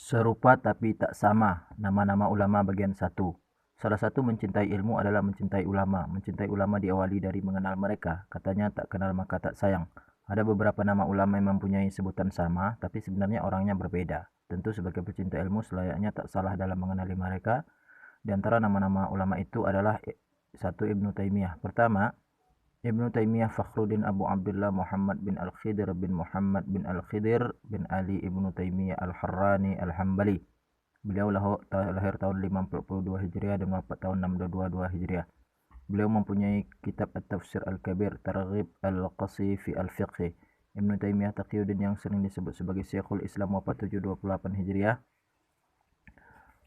Serupa tapi tak sama. Nama-nama ulama bagian 1. Salah satu mencintai ilmu adalah mencintai ulama. Mencintai ulama diawali dari mengenal mereka. Katanya tak kenal maka tak sayang. Ada beberapa nama ulama yang mempunyai sebutan sama, tapi sebenarnya orangnya berbeda. Tentu sebagai pecinta ilmu selayaknya tak salah dalam mengenali mereka. Di antara nama-nama ulama itu adalah 1. Ibnu Taimiyah. Pertama, Ibnu Taimiyah Fakhruddin Abu Abdullah Muhammad bin Al-Khidir bin Muhammad bin Al-Khidir bin Ali Ibnu Taimiyah Al-Harrani Al-Hambali. Beliau lahir tahun 52 Hijriah dan wafat tahun 622 Hijriah. Beliau mempunyai kitab At-Tafsir Al-Kabir, Targhib Al-Qasi fi Al-Fiqh. Ibnu Taimiyah Taqiyuddin yang sering disebut sebagai Syekhul Islam wafat 728 Hijriah.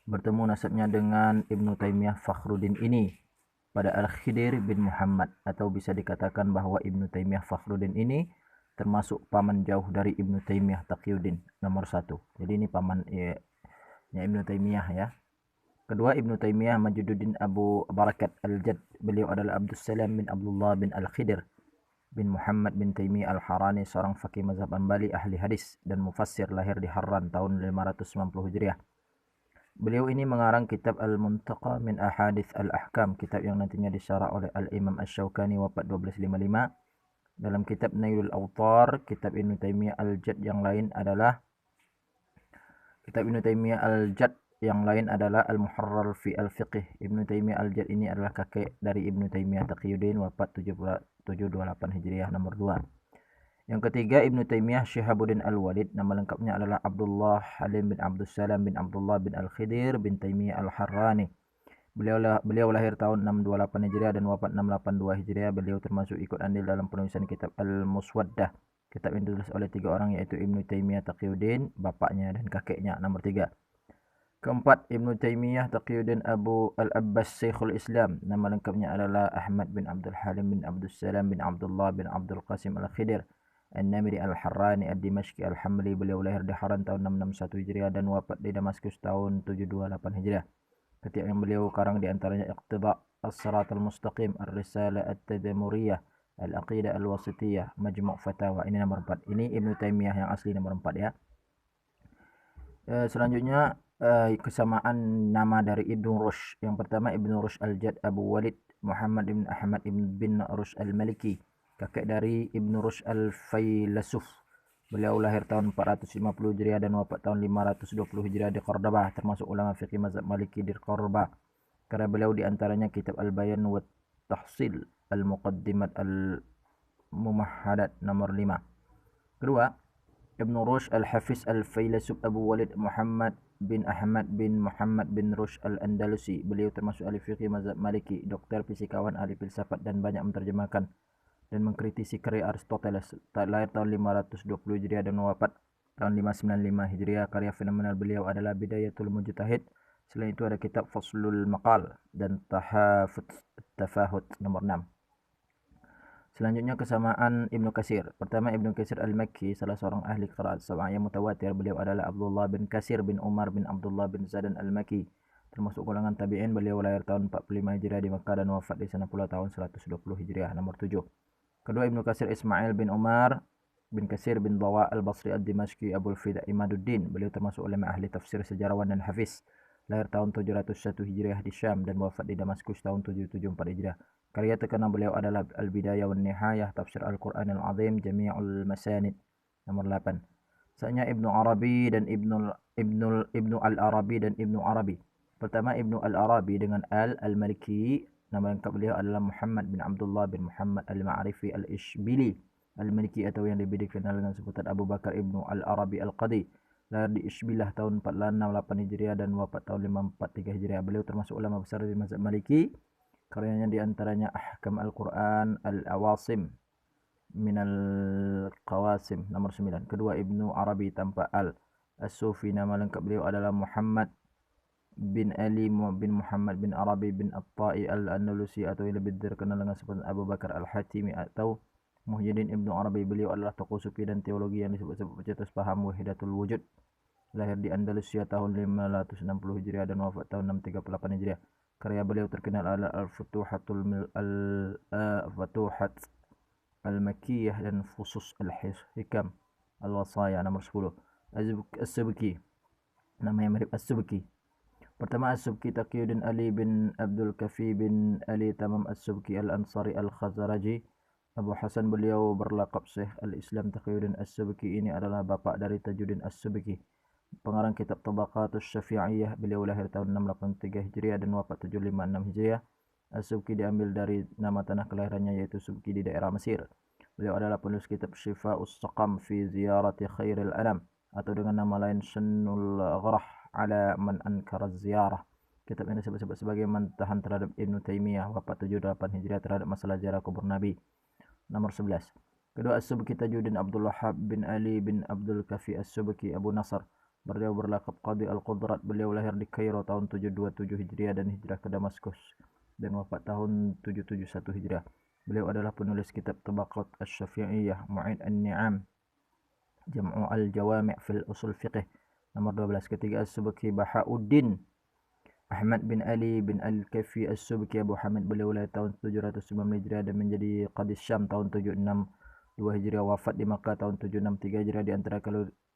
Bertemu nasabnya dengan Ibnu Taimiyah Fakhruddin ini pada Al-Khidir bin Muhammad, atau bisa dikatakan bahwa Ibnu Taimiyah Fakhruddin ini termasuk paman jauh dari Ibnu Taimiyah Taqiyuddin nomor 1. Jadi ini paman Ibnu Taimiyah ya. Kedua, Ibnu Taimiyah Majududdin Abu Barakat Al-Jad. Beliau adalah Abdus Salam bin Abdullah bin Al-Khidir bin Muhammad bin Taimiyah Al-Harani, seorang faqih mazhab Hambali, ahli hadis dan mufassir, lahir di Harran tahun 590 Hijriah. Beliau ini mengarang kitab Al-Muntaqa min Ahadits Al-Ahkam, kitab yang nantinya disyarah oleh Al-Imam Asy-Syaukani wafat 1255. Dalam kitab Nailul Awtar, kitab Ibnu Taimiyah Al-Jad yang lain adalah Al-Muharrar fi Al-Fiqh. Ibnu Taimiyah Al-Jad ini adalah kakek dari Ibnu Taimiyah Taqiyuddin wafat 728 Hijriah nomor 2. Yang ketiga, Ibnu Taimiyah Syihabuddin Al-Walid. Nama lengkapnya adalah Abdullah Halim bin Abdus Salam bin Abdullah bin Al-Khidir bin Taimiyah Al-Harrani. Beliau lahir tahun 628 Hijriah dan wafat 682 Hijriah. Beliau termasuk ikut andil dalam penulisan kitab Al-Muswaddah. Kitab yang ditulis oleh 3 orang, yaitu Ibnu Taimiyah Taqiyuddin, bapaknya dan kakeknya. Nomor 3. Keempat, Ibnu Taimiyah Taqiyuddin Abu Al-Abbas Syekhul Islam. Nama lengkapnya adalah Ahmad bin Abdul Halim bin Abdus Salam bin Abdullah bin Abdul Qasim Al-Khidir An-Namiri Al-Harrani Ad-Dimashqi Al-Hamli. Beliau lahir di Haran tahun 661 Hijriah dan wafat di Damaskus tahun 728 Hijriah. Ketika yang beliau karang di antaranya Iqtida' As-Sirat Al-Mustaqim, Ar-Risalah At-Tadamuriyah, Al-Aqidah Al-Wasitiyah, Majmu' Fatawa. Ini nomor 4. Ini Ibnu Taimiyah yang asli nomor 4 ya. Selanjutnya kesamaan nama dari Ibnu Rushd. Yang pertama, Ibnu Rushd Al-Jad Abu Walid Muhammad bin Ahmad bin Rushd Al-Maliki, kakek dari Ibnu Rushd Al-Failasuf. Beliau lahir tahun 450 Hijriah dan wafat tahun 520 Hijriah di Cordoba, termasuk ulama fikih mazhab Maliki di Cordoba. Karena beliau di antaranya kitab Al-Bayan wa Tahsil, Al-Muqaddimat Al-Mumahhadat nomor 5. Kedua, Ibnu Rushd Al-Hafiz Al-Failasuf Abu Walid Muhammad bin Ahmad bin Muhammad bin Rushd Al-Andalusi. Beliau termasuk ahli fikih mazhab Maliki, dokter fisikawan, ahli filsafat dan banyak menerjemahkan dan mengkritisi karya Aristoteles. Lahir tahun 520 Hijriah dan wafat tahun 595 Hijriah. Karya fenomenal beliau adalah Bidayatul Mujtahid. Selain itu ada kitab Faslul Maqal dan Tahafut Tafahut nomor 6. Selanjutnya kesamaan Ibnu Katsir. Pertama, Ibnu Katsir Al-Makki, salah seorang ahli qiraat sab'ah yang mutawatir. Beliau adalah Abdullah bin Katsir bin Umar bin Abdullah bin Zadan Al-Makki, termasuk golongan tabi'in. Beliau lahir tahun 45 Hijriah di Makkah dan wafat di sana pula tahun 120 Hijriah nomor 7. Kedua, Ibnu Katsir Ismail bin Umar bin Katsir bin Dawa Al-Basri Ad-Dimashqi Abul Fida Imaduddin. Beliau termasuk ulama ahli tafsir, sejarawan dan hafiz. Lahir tahun 701 Hijriah di Syam dan wafat di Damaskus tahun 774 Hijriah. Karya terkenal beliau adalah Al-Bidayah wan Nihayah, Tafsir Al-Quran Al-Azim, Jami'ul Masanid nomor 8. Selanjutnya Ibnu Arabi dan Ibnu Al-Arabi dan Ibnu Arabi. Pertama, Ibnu Al-Arabi dengan Al-Maliki. Nama lengkap beliau adalah Muhammad bin Abdullah bin Muhammad Al-Ma'rifi Al-Ishbili Al-Maliki, atau yang lebih dikenal dengan sebutan Abu Bakar Ibnu Al-Arabi Al-Qadi. Lahir di Ishbilah tahun 468 Hijriah dan wafat tahun 543 Hijriah. Beliau termasuk ulama besar di mazhab Maliki. Karyanya diantaranya Ahkam Al-Quran, Al-Awasim, Minal Qawasim nomor 9. Kedua, Ibnu Arabi tanpa As-Sufi. Nama lengkap beliau adalah Muhammad bin Ali bin Muhammad bin Arabi bin At-Tai Al-Andalusi, atau yang lebih terkenal dengan sebutan Abu Bakar Al-Hatimi atau Muhyiddin Ibnu Arabi. Beliau adalah tokoh sufi dan teologi yang disebut-sebut pencetus paham Wahidatul Wujud. Lahir di Andalusia tahun 560 Hijriah dan wafat tahun 638 Hijriah. Karya beliau terkenal adalah Al-Futuhat Al-Makkiyah dan Fusus Al-Hikam Al-Wasaya nomor 10. Az-Subki. namanya mirip As-Subki. Pertama As-Subki Taqiyuddin Ali bin Abdul Kafi bin Ali Tamam As-Subki Al-Ansari Al-Khazraji. Abu Hasan beliau berlakab Syekh Al-Islam Taqiyuddin As-Subki ini adalah bapak dari Tajuddin As-Subki. Pengarang kitab Tabaqatus Syafi'iyah, beliau lahir tahun 683 Hijriah dan wafat 756 Hijriah. As-Subki diambil dari nama tanah kelahirannya yaitu Subki di daerah Mesir. Beliau adalah penulis kitab Syifa'us Saqam fi Ziyarati Khairil Anam, atau dengan nama lain Sunnul Gharah ala man ankara ziyarah. Kitab ini disebut sebagai mantahan terhadap Ibnu Taimiyah, wafat 78 Hijriah, terhadap masalah ziarah kubur Nabi. Nomor 11. Kedua As-Subki Tajuddin Abdul Wahhab bin Ali bin Abdul Kafi As-Subki Abu Nasr. Beliau berlakab Qadi Al-Qudrat. Beliau lahir di Kairo tahun 727 Hijriah dan hijrah ke Damaskus dan wafat tahun 771 Hijriah. Beliau adalah penulis kitab Tabaqat Asy-Syafi'iyah, Mu'in an-Ni'am, Jam'u al-Jawami' fil Usul Fiqh. Nomor 12. Ketiga As-Subki Bahauddin Ahmad bin Ali bin Al-Kafi As-Subki Abu Hamid. Beliau lahir tahun 709 Hijriah dan menjadi Qadi Syam tahun 762 Hijriah, wafat di Makkah tahun 763 Hijriah. Di antara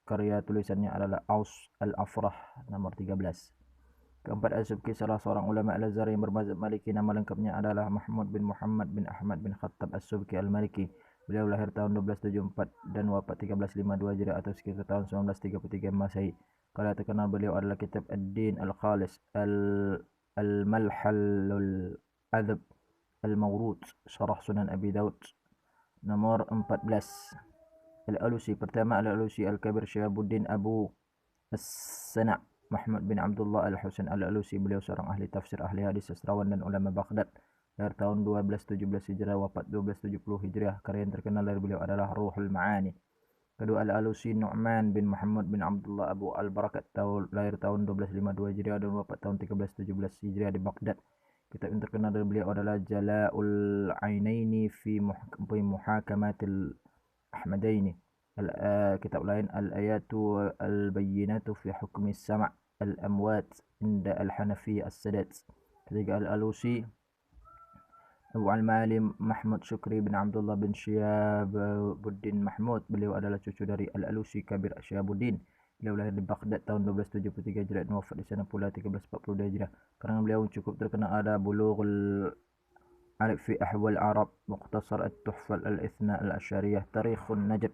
karya tulisannya adalah Aus Al-Afrah. Nomor 13. Keempat As-Subki salah seorang ulama Al-Azhar yang bermazhab Maliki. Nama lengkapnya adalah Mahmud bin Muhammad bin Ahmad bin Khattab As-Subki Al-Maliki. Beliau lahir tahun 1274 dan wafat 1352 Hijriah atau sekitar tahun 1933 Masehi. Karya terkenal beliau adalah kitab Ad-Din Al-Khalis, Al-Malhalul Adab, Al-Mawrud, Syarah Sunan Abi Daud. Nomor 14. Al-Alusi. Pertama Al-Alusi Al-Kabir Syihabuddin Abu As-Sana' Muhammad bin Abdullah Al-Husain Al-Alusi. Beliau seorang ahli tafsir, ahli hadis, sastrawan dan ulama Baghdad. Lahir tahun 1217 Hijrah, wafat 1270 Hijriah. Karya yang terkenal dari beliau adalah Ruhul Ma'ani. Kedua Al-Alusi Nu'man bin Muhammad bin Abdullah Abu Al-Barakat. Lahir tahun 1252 Hijriah dan wafat tahun 1317 Hijriah di Baghdad. Kitab yang terkenal dari beliau adalah Jala'ul Ainaini fi Muhakamatil Ahmadaini. Kitab lain Al-Ayatu Al-Bayyinatu fi Hukmi Sama' Al-Amwat Inda Al-Hanafiyyah As-Sadat. Ketiga Al-Alusi Abu Al-Mali Mahmud Syukri bin Abdullah bin Syihabuddin Mahmud. Beliau adalah cucu dari Al-Alusi Kabir Syihabuddin. Beliau lahir di Baghdad tahun 1273 Hijrah dan wafat di sana pula 1342 Hijrah. Karena beliau cukup terkenal ada Bulughul Arif fi Ahwal Arab, Mukhtasar At-Tuhfah Al-Ithna Al-Asyariyah, Tarikhun Najd.